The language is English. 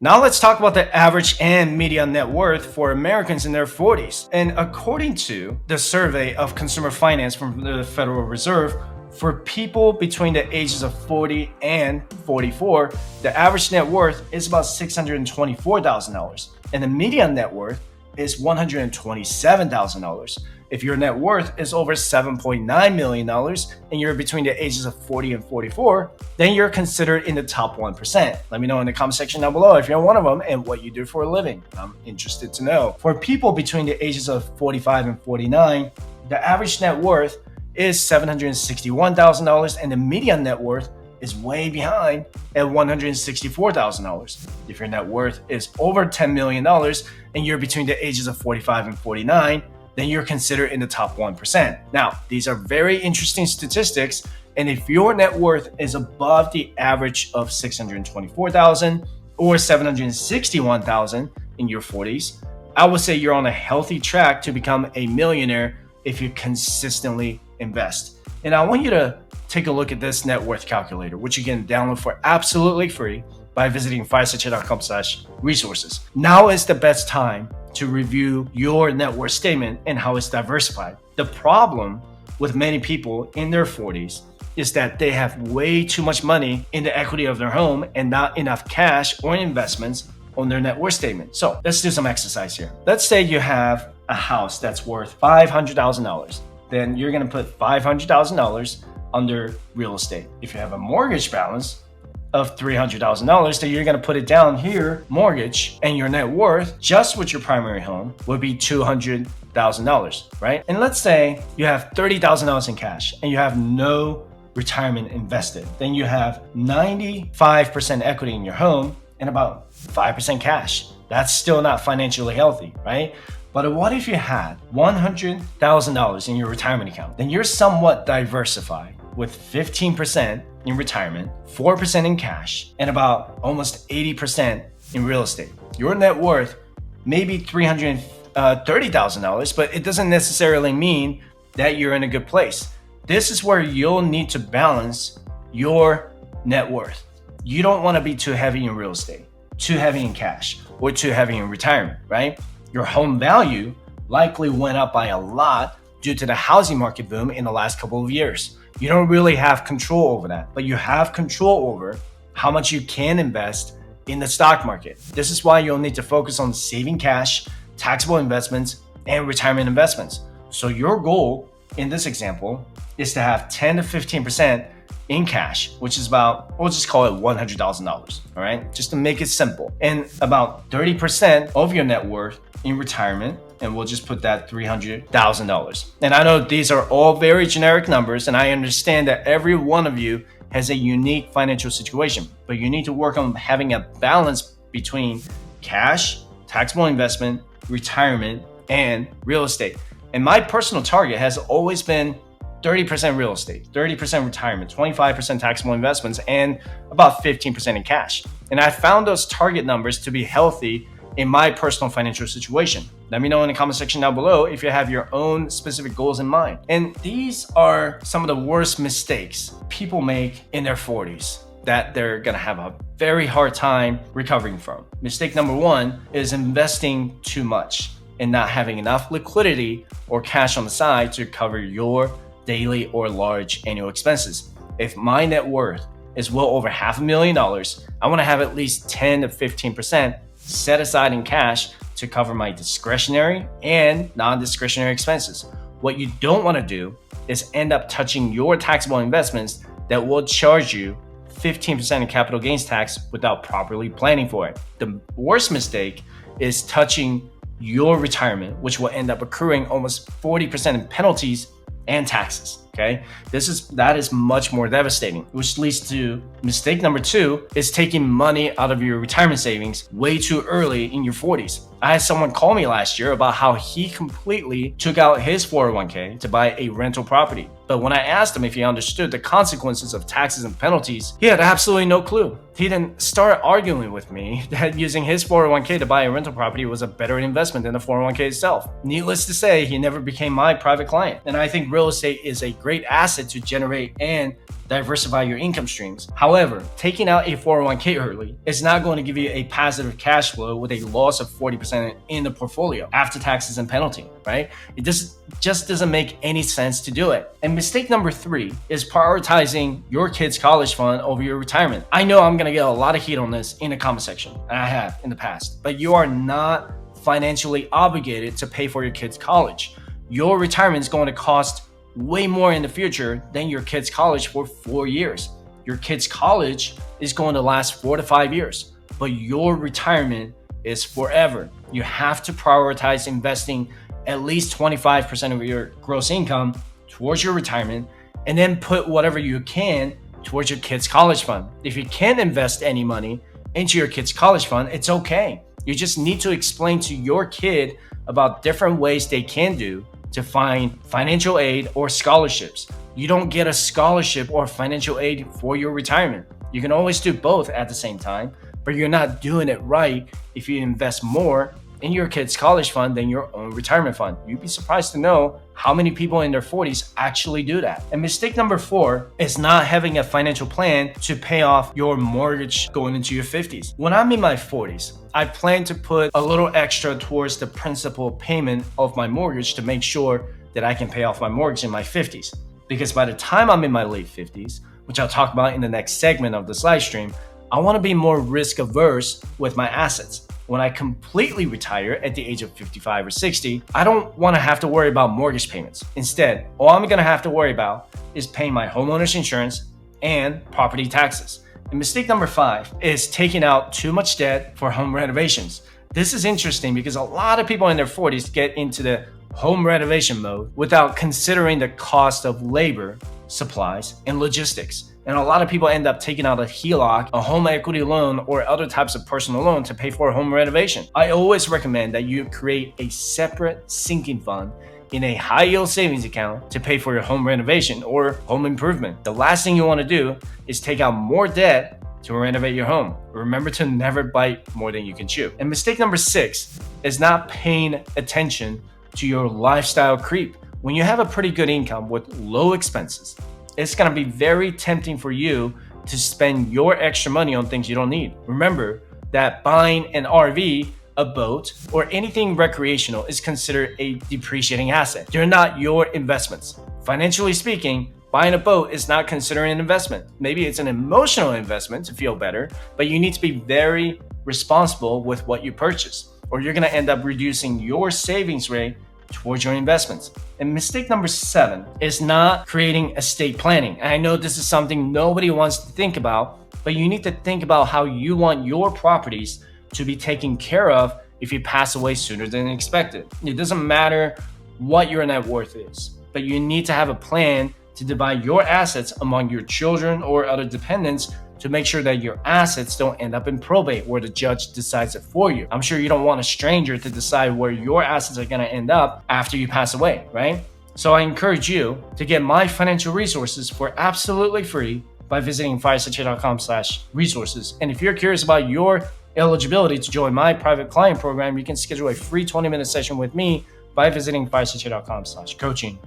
Now let's talk about the average and median net worth for Americans in their 40s. And according to the survey of consumer finance from the Federal Reserve, for people between the ages of 40 and 44, the average net worth is about $624,000, and the median net worth is $127,000. If your net worth is over $7.9 million and you're between the ages of 40 and 44, then you're considered in the top 1%. Let me know in the comment section down below if you're one of them and what you do for a living. I'm interested to know. For people between the ages of 45 and 49, the average net worth is $761,000 and the median net worth is way behind at $164,000. If your net worth is over $10 million and you're between the ages of 45 and 49, then you're considered in the top 1%. Now, these are very interesting statistics, and if your net worth is above the average of $624,000 or $761,000 in your 40s, I would say you're on a healthy track to become a millionaire if you consistently invest. And I want you to take a look at this net worth calculator, which you can download for absolutely free by visiting firesuch.com/resources. Now is the best time to review your net worth statement and how it's diversified. The problem with many people in their 40s is that they have way too much money in the equity of their home and not enough cash or investments on their net worth statement. So let's do some exercise here. Let's say you have a house that's worth $500,000. Then you're going to put $500,000 under real estate. If you have a mortgage balance of $300,000, then you're going to put it down here, mortgage, and your net worth just with your primary home would be $200,000, right? And let's say you have $30,000 in cash and you have no retirement invested. Then you have 95% equity in your home and about 5% cash. That's still not financially healthy, right? But what if you had $100,000 in your retirement account? Then you're somewhat diversified with 15% in retirement, 4% in cash, and about almost 80% in real estate. Your net worth may be $330,000, but it doesn't necessarily mean that you're in a good place. This is where you'll need to balance your net worth. You don't want to be too heavy in real estate, too heavy in cash, or too heavy in retirement, right? Your home value likely went up by a lot due to the housing market boom in the last couple of years. You don't really have control over that, but you have control over how much you can invest in the stock market. This is why you'll need to focus on saving cash, taxable investments, and retirement investments. So your goal in this example is to have 10 to 15% in cash, which is about, we'll just call it $100,000, all right? Just to make it simple. And about 30% of your net worth in retirement, and we'll just put that $300,000. And I know these are all very generic numbers, and I understand that every one of you has a unique financial situation, but you need to work on having a balance between cash, taxable investment, retirement, and real estate. And my personal target has always been 30% real estate, 30% retirement, 25% taxable investments, and about 15% in cash. And I found those target numbers to be healthy in my personal financial situation. Let me know in the comment section down below if you have your own specific goals in mind. And these are some of the worst mistakes people make in their 40s that they're gonna have a very hard time recovering from. Mistake number one is investing too much and not having enough liquidity or cash on the side to cover your daily or large annual expenses. If my net worth is well over $500,000, I want to have at least 10 to 15% set aside in cash to cover my discretionary and non-discretionary expenses. What you don't want to do is end up touching your taxable investments that will charge you 15% in capital gains tax without properly planning for it. The worst mistake is touching your retirement, which will end up accruing almost 40% in penalties and taxes. Okay, that is much more devastating, which leads to mistake number two is taking money out of your retirement savings way too early in your 40s. I had someone call me last year about how he completely took out his 401k to buy a rental property. But when I asked him if he understood the consequences of taxes and penalties, he had absolutely no clue. He then started arguing with me that using his 401k to buy a rental property was a better investment than the 401k itself. Needless to say, he never became my private client. And I think real estate is a great asset to generate and diversify your income streams. However, taking out a 401k early is not going to give you a positive cash flow with a loss of 40% in the portfolio after taxes and penalty, right? It just doesn't make any sense to do it. And mistake number 3 is prioritizing your kid's college fund over your retirement. I know I'm going to get a lot of heat on this in the comment section, and I have in the past, but you are not financially obligated to pay for your kid's college. Your retirement is going to cost way more in the future than your kid's college for 4 years. Your kid's college is going to last 4 to 5 years, but your retirement is forever. You have to prioritize investing at least 25% of your gross income towards your retirement, and then put whatever you can towards your kid's college fund. If you can't invest any money into your kid's college fund, it's okay. You just need to explain to your kid about different ways they can do to find financial aid or scholarships. You don't get a scholarship or financial aid for your retirement. You can always do both at the same time, but you're not doing it right if you invest more in your kid's college fund than your own retirement fund. You'd be surprised to know how many people in their 40s actually do that. And mistake number 4 is not having a financial plan to pay off your mortgage going into your 50s. When I'm in my 40s, I plan to put a little extra towards the principal payment of my mortgage to make sure that I can pay off my mortgage in my 50s. Because by the time I'm in my late 50s, which I'll talk about in the next segment of this live stream, I want to be more risk averse with my assets. When I completely retire at the age of 55 or 60, I don't want to have to worry about mortgage payments. Instead, all I'm going to have to worry about is paying my homeowner's insurance and property taxes. And mistake number 5 is taking out too much debt for home renovations. This is interesting because a lot of people in their 40s get into the home renovation mode without considering the cost of labor, supplies, and logistics. And a lot of people end up taking out a HELOC, a home equity loan, or other types of personal loan to pay for a home renovation. I always recommend that you create a separate sinking fund in a high yield savings account to pay for your home renovation or home improvement. The last thing you want to do is take out more debt to renovate your home. Remember to never bite more than you can chew. And mistake number 6 is not paying attention to your lifestyle creep. When you have a pretty good income with low expenses, it's going to be very tempting for you to spend your extra money on things you don't need. Remember that buying an RV, a boat, or anything recreational is considered a depreciating asset. They're not your investments. Financially speaking, buying a boat is not considered an investment. Maybe it's an emotional investment to feel better, but you need to be very responsible with what you purchase, or you're going to end up reducing your savings rate towards your investments. And mistake number 7 is not creating estate planning. And I know this is something nobody wants to think about, but you need to think about how you want your properties to be taken care of if you pass away sooner than expected. It doesn't matter what your net worth is, but you need to have a plan to divide your assets among your children or other dependents to make sure that your assets don't end up in probate where the judge decides it for you. I'm sure you don't want a stranger to decide where your assets are going to end up after you pass away, right? So I encourage you to get my financial resources for absolutely free by visiting firesuccess.com/resources. And if you're curious about your eligibility to join my private client program, you can schedule a free 20-minute session with me by visiting firesuccess.com/coaching.